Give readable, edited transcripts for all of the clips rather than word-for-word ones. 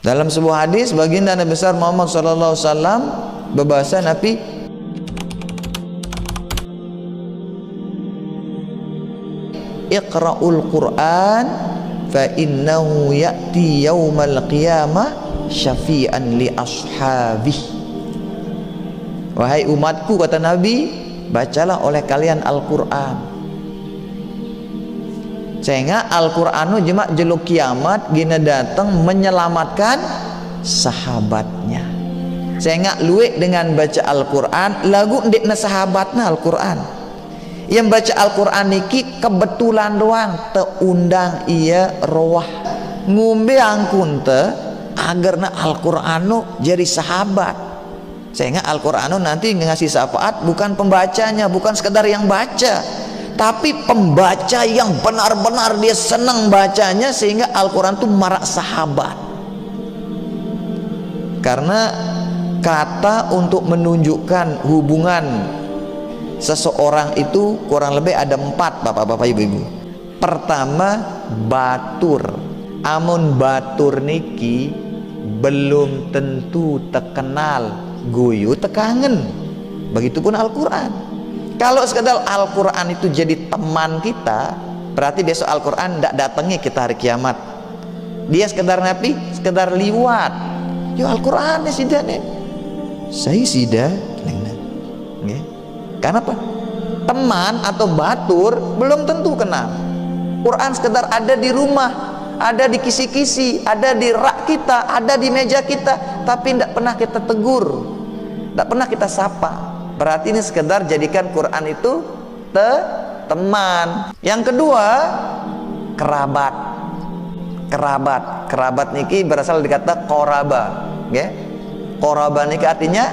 Dalam sebuah hadis baginda Nabi besar Muhammad sallallahu alaihi wasallam berbahasa Nabi, Iqra'ul Qur'an fa innahu ya'ti yaumal qiyamah syafi'an li ashabih. Wahai umatku, kata Nabi, bacalah oleh kalian Al-Qur'an. Sehingga Al-Qur'anu jema jeluk kiamat gina datang menyelamatkan sahabatnya. Sehingga luwek dengan baca Al-Qur'an lagu ndekna sahabatna Al-Qur'an. Yang baca Al-Qur'an niki kebetulan doang teundang ia roh ngumbe angkun te agarna Al-Qur'anu jadi sahabat. Sehingga Al-Qur'anu nanti ngasih syafaat bukan pembacanya, bukan sekedar yang baca, tapi pembaca yang benar-benar dia senang bacanya, sehingga Al-Quran itu marak sahabat. Karena kata untuk menunjukkan hubungan seseorang itu kurang lebih ada 4, bapak-bapak ibu-ibu. Pertama, batur. Amun batur niki belum tentu terkenal guyu tekangen. Begitupun Al-Quran. Kalau sekedar Al-Quran itu jadi teman kita, berarti besok Al-Quran tidak datangnya kita hari kiamat. Dia sekedar nabi, sekedar liwat. Yo Al-Quran ya sidah nih. Saya sidah. Kenapa? Teman atau batur belum tentu kenal. Quran sekedar ada di rumah, ada di kisi-kisi, ada di rak kita, ada di meja kita, tapi tidak pernah kita tegur, tidak pernah kita sapa. Berarti ini sekedar jadikan Quran itu teman. Yang kedua, kerabat. Kerabat niki berasal dari kata qoraba, ya. Qoraba niki artinya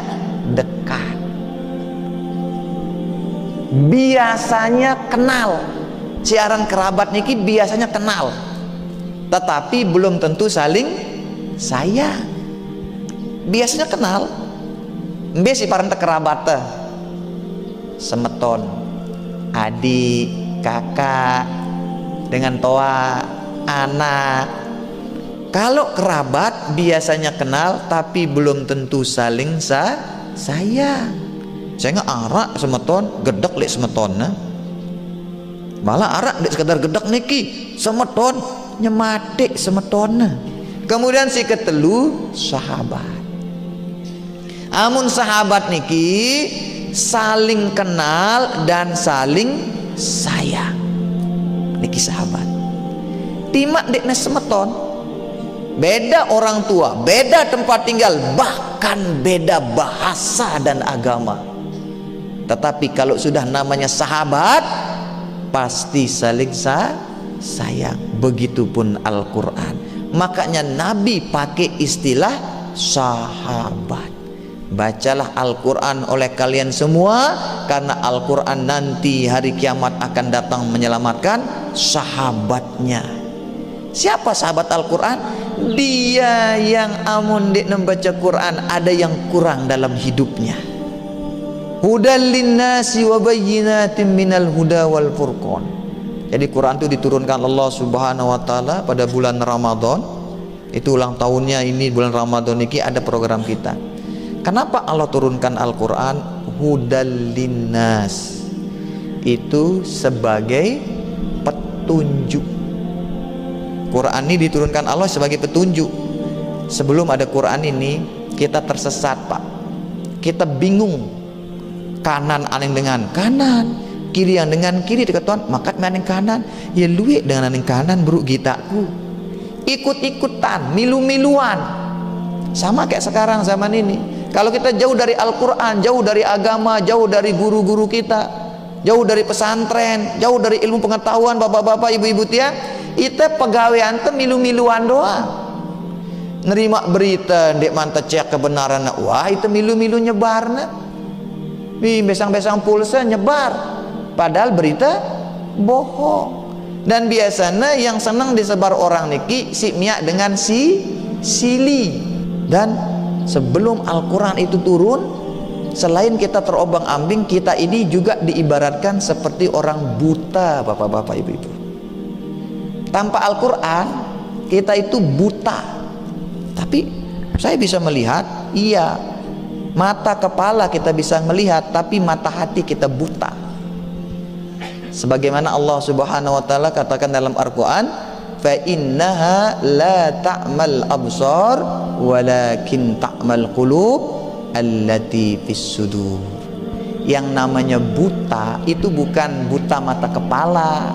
dekat. Biasanya kenal. Siaran kerabat niki biasanya kenal, tetapi belum tentu saling sayang. Biasanya kenal. Mbesi parente kerabata semeton, adik, kakak, dengan toa, anak. Kalau kerabat biasanya kenal tapi belum tentu saling sayang. Saya arak semeton, gedek lek semeton nah. Malah arak lek sekedar gedek niki, semeton nyematik semeton nah. Kemudian si ketelu sahabat. Amun sahabat niki saling kenal dan saling sayang. Niki sahabat. Timak dekna semeton. Beda orang tua, beda tempat tinggal, bahkan beda bahasa dan agama. Tetapi kalau sudah namanya sahabat, pasti saling sayang. Begitupun Al-Quran. Makanya Nabi pakai istilah sahabat. Bacalah Al-Quran oleh kalian semua, karena Al-Quran nanti hari kiamat akan datang menyelamatkan sahabatnya. Siapa sahabat Al-Quran? Dia yang amun dia membaca Quran ada yang kurang dalam hidupnya. Hudal linnasi wa bayyinatin minal huda wal furqan. Jadi Quran itu diturunkan Allah Subhanahu wa taala pada bulan Ramadan. Itu ulang tahunnya ini bulan Ramadan ini, ada program kita. Kenapa Allah turunkan Al-Quran? Hudal linnas, itu sebagai petunjuk. Quran ini diturunkan Allah sebagai petunjuk. Sebelum ada Quran ini kita tersesat, Pak. Kita bingung, kanan aning dengan kanan, kiri yang dengan kiri dekat Tuhan, maka maning kanan ya luwe dengan aning kanan bro gitaku, ikut-ikutan, milu-miluan. Sama kayak sekarang zaman ini. Kalau kita jauh dari Al-Quran, jauh dari agama, jauh dari guru-guru kita, jauh dari pesantren, jauh dari ilmu pengetahuan, bapak-bapak, ibu-ibu tiang, kita pegawaian itu milu-miluan doang. Nerima berita, dek manta cek kebenaran, wah itu milu-milu nyebar nah. Besang-besang pulsa nyebar, padahal berita bohong. Dan biasanya yang senang disebar orang niki si miak dengan si sili. Dan sebelum Al-Quran itu turun, selain kita terobang-ambing, kita ini juga diibaratkan seperti orang buta, bapak-bapak, ibu-ibu. Tanpa Al-Quran kita itu buta. Tapi Tapi saya bisa melihat, iya, mata kepala kita bisa melihat, tapi mata hati kita buta. Sebagaimana Allah Subhanahu wa taala katakan dalam Al-Qur'an, fa innaha la ta'mal absar walakin ta'mal qulub allati fis sudur. Yang namanya buta itu bukan buta mata kepala.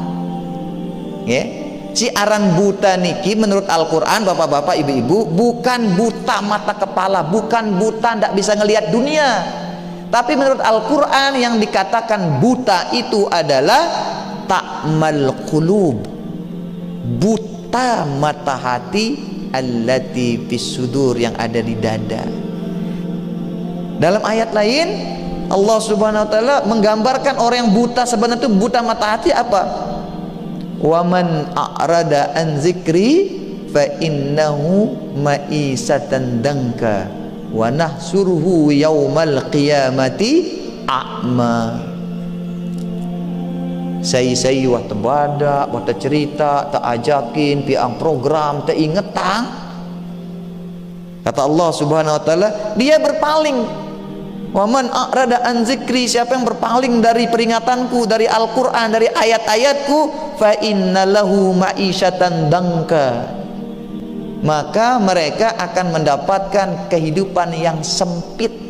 Ya. Si aran buta niki menurut Al-Qur'an, bapak-bapak, ibu-ibu, bukan buta mata kepala, bukan buta ndak bisa ngelihat dunia. Tapi menurut Al-Quran yang dikatakan buta itu adalah ta'mal qulub, buta mata hati, allati fis sudur, yang ada di dada. Dalam ayat lain Allah Subhanahu wa taala menggambarkan orang yang buta sebenarnya itu buta mata hati apa? Wa man a'rada an zikri fa innahu ma'isatan danka wa nahsuruhu yaumal qiyamati a'ma. Saya wah tebada, wah cerita, tak ajakin piang program, tak ingetang. Kata Allah Subhanahu wa taala, dia berpaling. Wa man a'rada an zikri, siapa yang berpaling dari peringatanku, dari Al-Qur'an, dari ayat-ayatku, fa innalahu ma'isyatan danka, maka mereka akan mendapatkan kehidupan yang sempit.